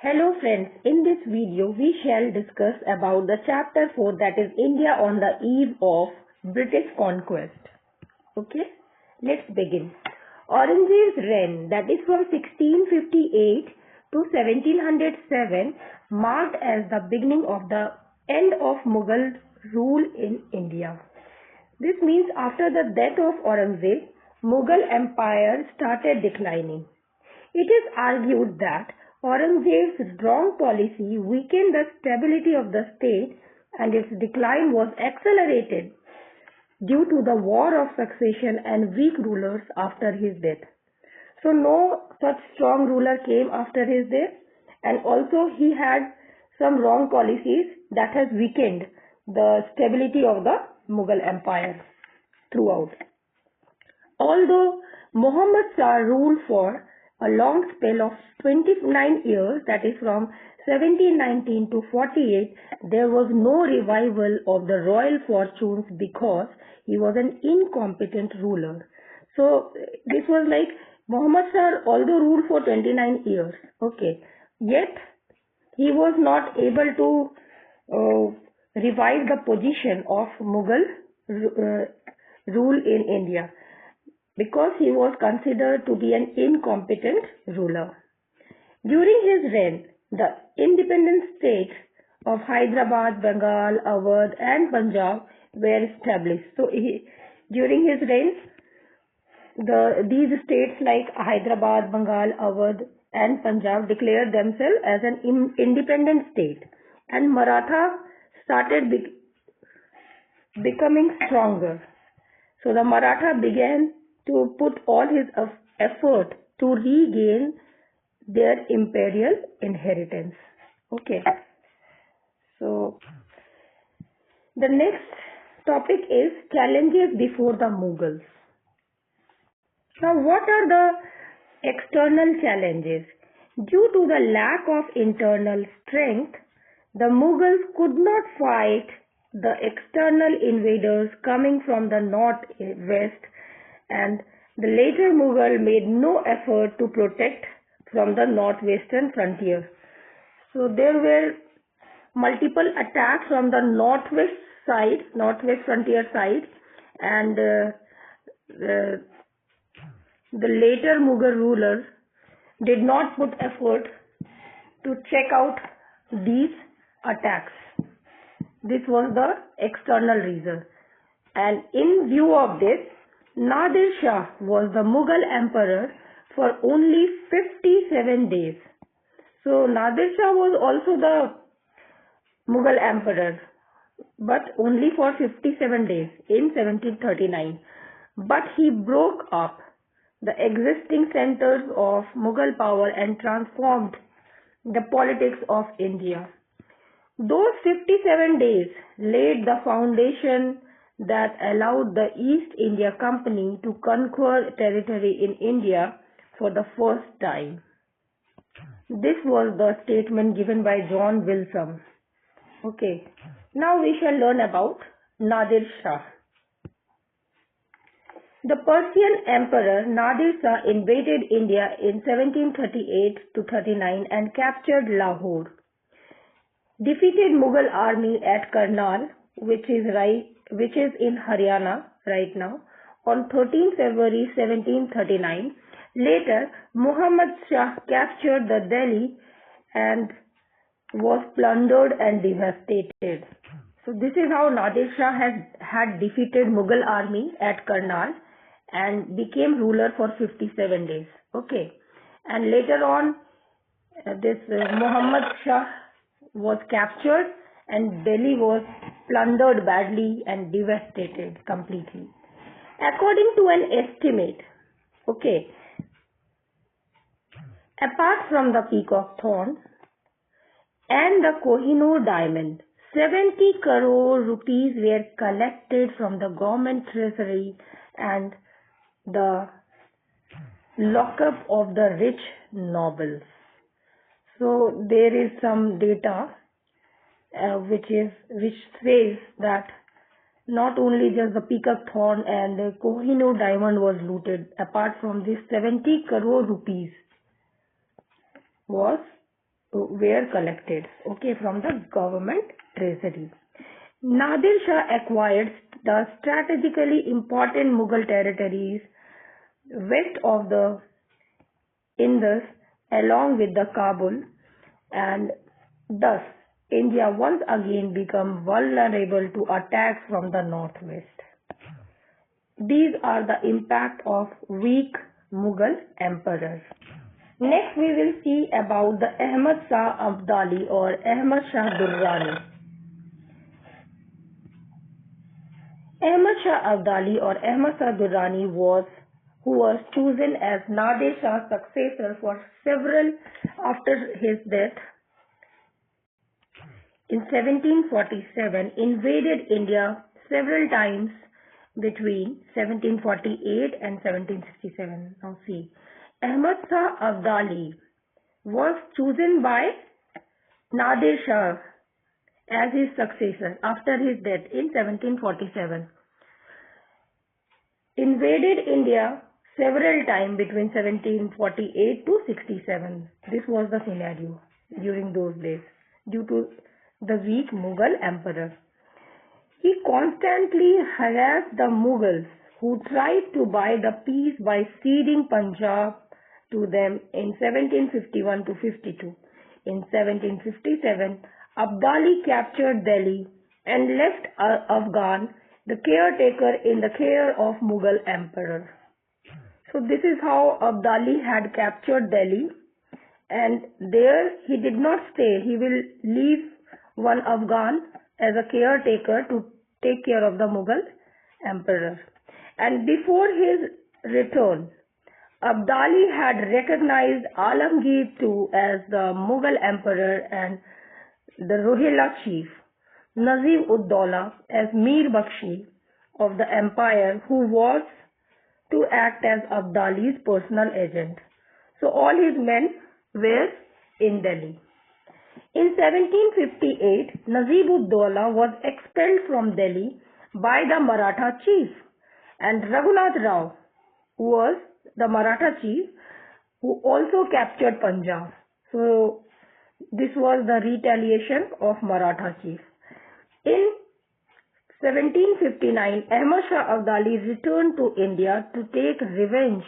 Hello friends, in this video we shall discuss about the chapter 4, that is India on the eve of British conquest. Okay, let's begin. Aurangzeb's reign, that is from 1658 to 1707, marked as the beginning of the end of Mughal rule in India. This means after the death of Aurangzeb, Mughal empire started declining. It is argued that Aurangzeb's wrong policy weakened the stability of the state and its decline was accelerated due to the war of succession and weak rulers after his death. So no such strong ruler came after his death, and also he had some wrong policies that has weakened the stability of the Mughal empire throughout. Although Muhammad Shah ruled for a long spell of 29 years, that is from 1719 to 48, there was no revival of the royal fortunes because he was an incompetent ruler. So this was like Muhammad Shah although ruled for 29 years, okay, yet he was not able to revive the position of Mughal rule in India, because he was considered to be an incompetent ruler. During his reign, the independent states of Hyderabad, Bengal, Awadh and Punjab were established. So during his reign, these states like Hyderabad, Bengal, Awadh and Punjab declared themselves as an independent state, and Maratha started becoming stronger. So the Maratha began to put all his effort to regain their imperial inheritance. Okay. So the next topic is challenges before the Mughals. Now, what are the external challenges? Due to the lack of internal strength, the Mughals could not fight the external invaders coming from the northwest, and the later Mughal made no effort to protect from the northwestern frontier. So there were multiple attacks from the northwest frontier side, and the later Mughal rulers did not put effort to check out these attacks. This was the external reason, and in view of this, Nadir Shah was the Mughal emperor for only 57 days. So Nadir Shah was also the Mughal emperor, but only for 57 days in 1739. But he broke up the existing centers of Mughal power and transformed the politics of India. Those 57 days laid the foundation that allowed the East India Company to conquer territory in India for the first time. This was the statement given by John Wilson. Okay, now we shall learn about Nadir Shah. The Persian Emperor Nadir Shah invaded India in 1738 to 39 and captured Lahore, defeated Mughal army at Karnal, which is in Haryana right now, on 13 February 1739. Later, Muhammad Shah captured the Delhi and was plundered and devastated. So this is how Nadir Shah had defeated Mughal army at Karnal and became ruler for 57 days. Okay, and later on, this Muhammad Shah was captured and Delhi was plundered badly and devastated completely. According to an estimate, okay, apart from the peacock thorn and the Kohinoor diamond, 70 crore rupees were collected from the government treasury and the lockup of the rich nobles. So there is some data which says that not only just the peacock thorn and the Kohinoor diamond was looted, apart from this 70 crore rupees was were collected, okay, from the government treasury. Nadir Shah acquired the strategically important Mughal territories west of the Indus along with the Kabul, and thus India once again became vulnerable to attacks from the northwest. These are the impact of weak Mughal emperors. Next we will see about the Ahmad Shah Abdali or Ahmad Shah Durrani. Ahmad Shah Abdali or Ahmad Shah Durrani who was chosen as Nadir Shah's successor for several after his death in 1747, invaded India several times between 1748 and 1767. Now see, Ahmad Shah Abdali was chosen by Nadir Shah as his successor after his death in 1747. Invaded India several times between 1748 to 67. This was the scenario during those days due to the weak Mughal emperor. He constantly harassed the Mughals who tried to buy the peace by ceding Punjab to them in 1751 to 52. In 1757, Abdali captured Delhi and left Afghan, the caretaker, in the care of Mughal emperor. So this is how Abdali had captured Delhi, and there he did not stay. He will leave one Afghan as a caretaker to take care of the Mughal emperor. And before his return, Abdali had recognized Alamgir II as the Mughal emperor and the Rohilla chief, Nazim-ud-Dawla, as Mir Bakshi of the empire, who was to act as Abdali's personal agent. So all his men were in Delhi. In 1758, Nazim-ud-Dawla was expelled from Delhi by the Maratha chief, and Raghunath Rao was the Maratha chief who also captured Punjab. So this was the retaliation of Maratha chief. In 1759, Ahmad Shah Abdali returned to India to take revenge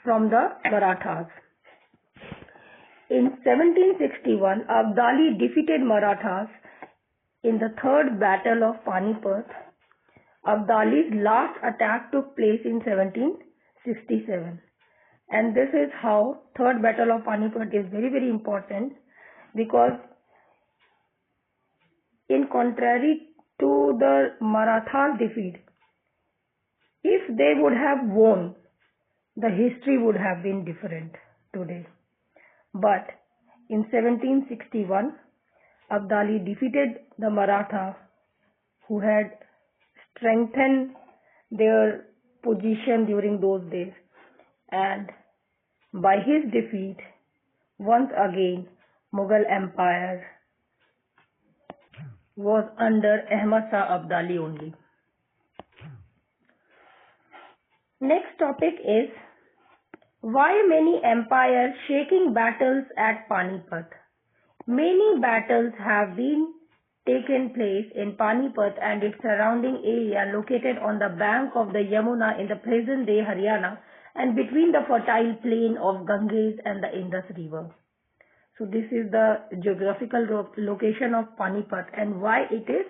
from the Marathas. In 1761, Abdali defeated Marathas in the Third Battle of Panipat. Abdali's last attack took place in 1767. And this is how Third Battle of Panipat is very, very important, because in contrary to the Marathas' defeat, if they would have won, the history would have been different today. But in 1761, Abdali defeated the Maratha, who had strengthened their position during those days, and by his defeat, once again, Mughal Empire was under Ahmad Shah Abdali only. Next topic is why many empires shaking battles at Panipat. Many battles have been taken place in Panipat and its surrounding area located on the bank of the Yamuna in the present-day Haryana and between the fertile plain of Ganges and the Indus River. So this is the geographical location of Panipat and why it is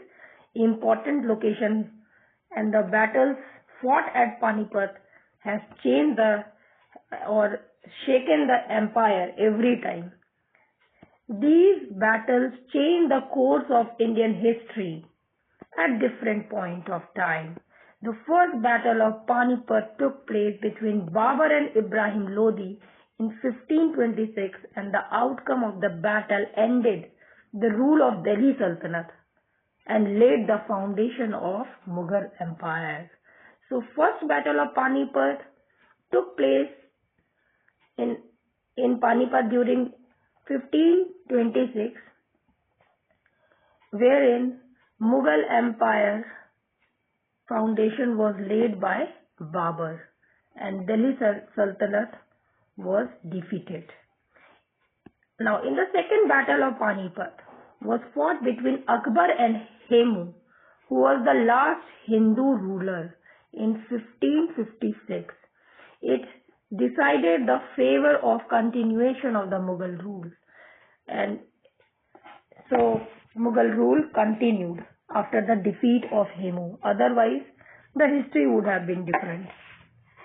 important location, and the battles fought at Panipat has changed or shaken the empire every time. These battles changed the course of Indian history at different points of time. The first battle of Panipat took place between Babur and Ibrahim Lodi in 1526, and the outcome of the battle ended the rule of Delhi Sultanate and laid the foundation of Mughal Empire. So first battle of Panipat took place in Panipat during 1526, wherein Mughal Empire foundation was laid by Babur and Delhi Sultanate was defeated. Now, in the second battle of Panipat was fought between Akbar and Hemu, who was the last Hindu ruler in 1556. It decided the favor of continuation of the Mughal rule, and so Mughal rule continued after the defeat of Hemu. Otherwise, the history would have been different.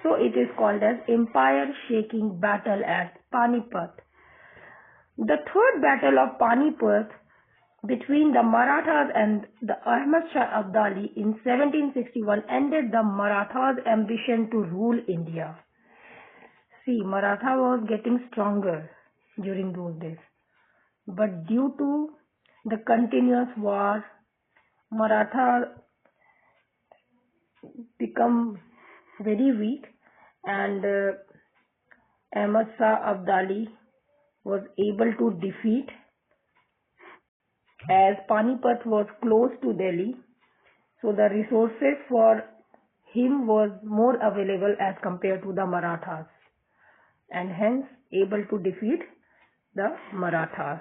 So it is called as empire-shaking battle at Panipat. The third battle of Panipat between the Marathas and the Ahmad Shah Abdali in 1761 ended the Marathas' ambition to rule India. See, Maratha was getting stronger during those days, but due to the continuous war, Maratha become very weak, and Ahmad Shah Abdali was able to defeat, as Panipat was close to Delhi, so the resources for him was more available as compared to the Marathas, and hence able to defeat the Marathas.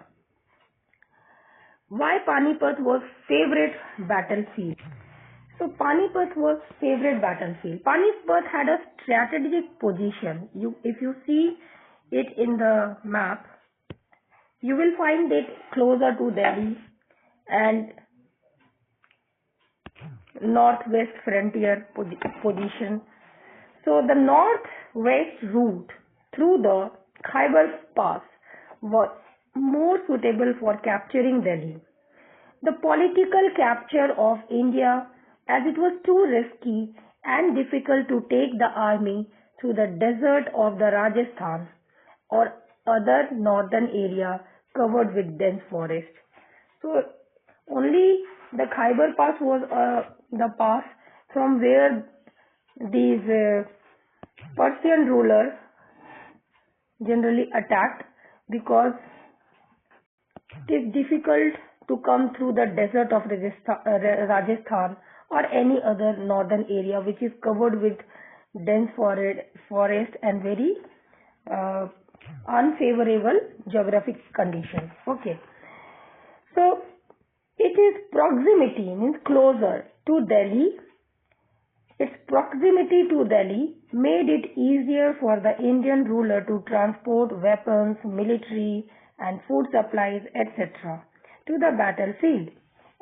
Why Panipat was favorite battlefield? So Panipat was favorite battlefield. Panipat had a strategic position. If you see it in the map, you will find it closer to Delhi and northwest frontier position. So the northwest route through the Khyber Pass was more suitable for capturing Delhi. The political capture of India, as it was too risky and difficult to take the army through the desert of the Rajasthan or other northern area covered with dense forest. So only the Khyber Pass was the pass from where these Persian rulers generally attacked, because it is difficult to come through the desert of Rajasthan or any other northern area which is covered with dense forest and very unfavorable geographic conditions. Okay, so it is proximity, means closer to Delhi. Its proximity to Delhi made it easier for the Indian ruler to transport weapons, military and food supplies, etc. to the battlefield,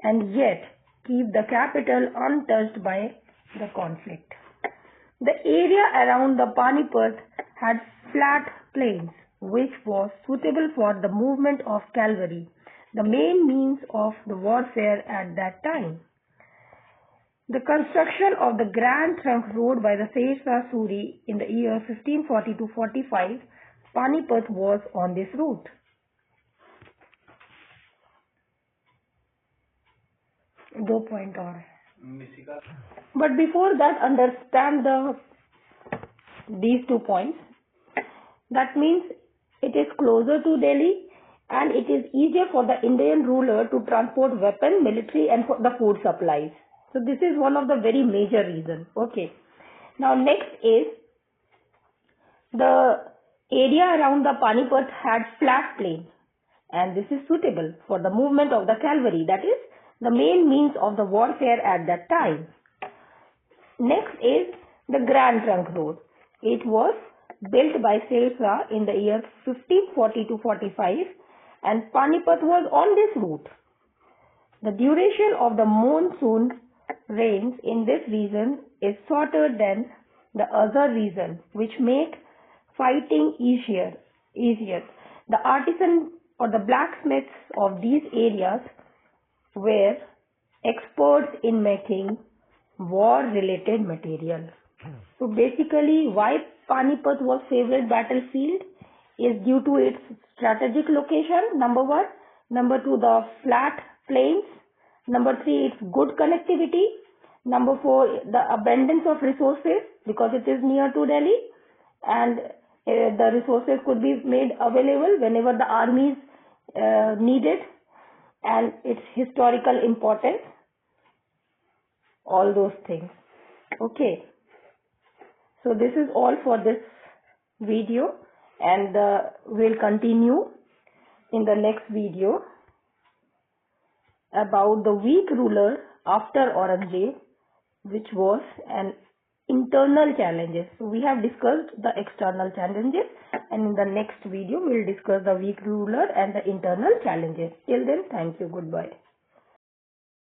and yet keep the capital untouched by the conflict. The area around the Panipat had flat plains, which was suitable for the movement of cavalry, the main means of the warfare at that time. The construction of the Grand Trunk Road by the Sher Shah Suri in the year 1540-45, Panipat was on this route. दो point और है, but before that, understand these 2 points. That means it is closer to Delhi and it is easier for the Indian ruler to transport weapon, military and for the food supplies. So this is one of the very major reasons. Okay. Now next is the area around the Panipat had flat plain, and this is suitable for the movement of the cavalry, that is the main means of the warfare at that time. Next is the Grand Trunk Road. It was built by Sher Shah in the year 1540-45 and Panipat was on this route. The duration of the monsoon rains in this region is shorter than the other regions, which make fighting easier. The artisans or the blacksmiths of these areas were experts in making war-related material. So basically, why Panipat was favorite battlefield is due to its strategic location, number 1. Number 2, the flat plains. Number 3, its good connectivity. Number 4, the abundance of resources, because it is near to Delhi, and the resources could be made available whenever the armies needed, and its historical importance, all those things. Okay, so this is all for this video, and we'll continue in the next video about the weak ruler after Aurangzeb, which was an internal challenges. So we have discussed the external challenges, and in the next video we will discuss the weak ruler and the internal challenges. Till then, thank you. Goodbye.